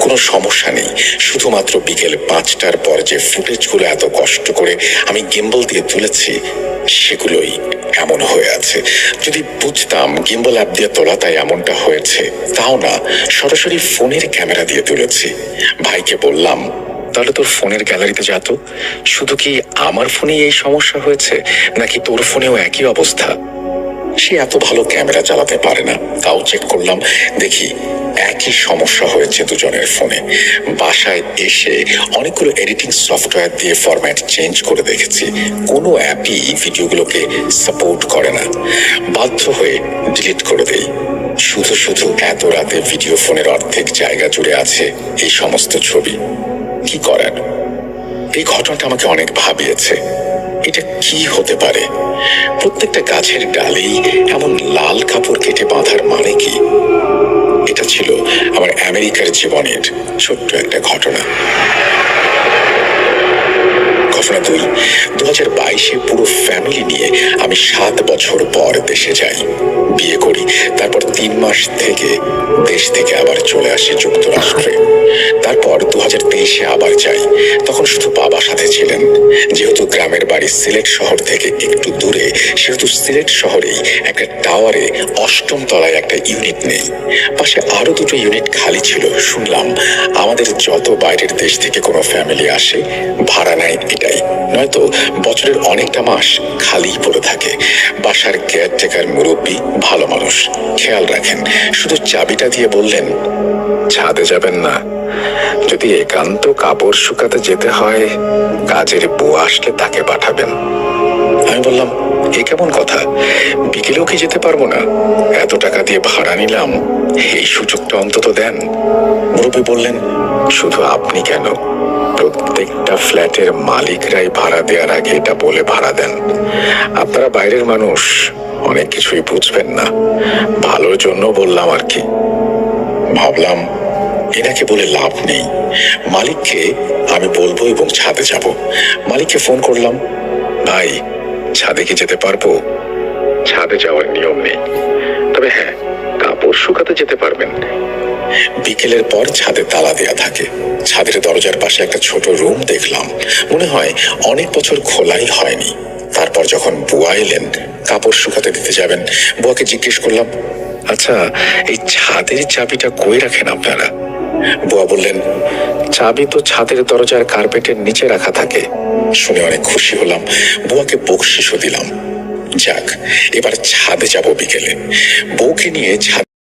কোনো সমস্যা নেই, শুধুমাত্র বিকেল 5টার পর যে ফুটেজগুলো এত কষ্ট করে আমি গিম্বল দিয়ে তুলেছি সেগুলোই এমন হয়ে আছে। যদি বুঝতাম গিম্বল অ্যাপ দিয়ে তোলা তাই এমনটা হয়েছে, তাও না, সরাসরি ফোনের ক্যামেরা দিয়ে তুলেছি। ভাইকে বললাম, তাহলে তোর ফোনের গ্যালারিতে যা তো, শুধু কি আমার ফোনেই এই সমস্যা হয়েছে নাকি তোর ফোনেও একই অবস্থা? সে এত ভালো ক্যামেরা চালাতে পারে না, তাও চেক করলাম, দেখি একই সমস্যা হয়েছে দুজনের ফোনে। বাসায় এসে অনেকগুলো এডিটিং সফটওয়্যার দিয়ে ফরম্যাট চেঞ্জ করে দেখেছি, কোনো অ্যাপই ভিডিওগুলোকে সাপোর্ট করে না। বাধ্য হয়ে ডিলিট করে দেই। শুধু শুধু এত রাতে ভিডিও ফোনের অর্ধেক জায়গা জুড়ে আছে এই সমস্ত ছবি। কি করার? এই ঘটনাটা আমাকে অনেক ভাবিয়েছে। এটা কি হতে পারে? প্রত্যেকটা গাছের ডালেই এমন লাল কাপড় কেটে বাঁধার মানে কি? এটা ছিল আমার আমেরিকার জীবনের ছোট্ট একটা ঘটনা। ঘটনা 2, 2022-এ পুরো ফ্যামিলি নিয়ে আমি 7 বছর পর দেশে যাই, বিয়ে করি। তারপর 3 মাস থেকে দেশ থেকে আবার চলে আসি যুক্তরাষ্ট্রে। তারপর 2023-এ আবার যাই, তখন শুধু বাবা সাথে ছিলেন। যেহেতু গ্রামের বাড়ি সিলেট শহর থেকে একটু দূরে, সেহেতু সিলেট শহরেই একটা টাওয়ারে 8ম তলায় একটা ইউনিট নেই। পাশে আরো 2টো ইউনিট খালি ছিল। শুনলাম আমাদের যত বাইরের দেশ থেকে কোনো ফ্যামিলি আসে ভাড়া নেয় এটাই, নয়তো বছরের অনেকটা মাস খালিই পড়ে থাকে। বাসার কেয়ারটেকার মুরব্বী ভালো মানুষ, খেয়াল রাখেন। শুধু চাবিটা দিয়ে বললেন, ছাদে যাবেন না, যদি একান্ত কাপড় শুকাতে যেতে হয় কাজের বুয়া আসলে তাকে পাঠাবেন। আমি বললাম, এ কেমন কথা? বিকেলেও কি যেতে পারবো না? এত টাকা দিয়ে ভাড়া নিলাম, এই সুযোগটা অন্তত দেন। মুরব্বী বললেন, শুধু আপনি কেন, প্রত্যেকটা ফ্ল্যাটের মালিকরাই ভাড়া দেওয়ার আগে এটা বলে ভাড়া দেন। আপনারা বাইরের মানুষ, অনেক কিছুই বুঝবেন না, ভালোর জন্য বললাম আর কি। ভাবলাম এনাকে বলে লাভ নেই, মালিককে আমি বলবো এবং ছাদে যাব। মালিককে ফোন করলাম, ভাই ছাদে কি যেতে পারবো? ছাদে যাওয়ার নিয়ম নেই, তবে হ্যাঁ কাপড় শুকাতে যেতে পারবেন। বিকেলের পর ছাদে তালা দেয়া থাকে। ছাদের দরজার পাশে একটা ছোট রুম দেখলাম, মনে হয় অনেক বছর খোলাই হয়নি। তারপর যখন বুয়া এলেন কাপড় শুকাতে দিতে যাবেন, বুয়াকে জিজ্ঞেস করলাম, আচ্ছা এই ছাদের চাবিটা কই রাখেন আপনারা? বুয়া বললেন, চাবি তো ছাদের দরজার কার্পেটের নিচে রাখা থাকে। শুনে অনেক খুশি হলাম, বুয়াকে বকশিশও দিলাম। যাক, এবার ছাদে যাব বিকেলে। বউকে নিয়ে ছাদ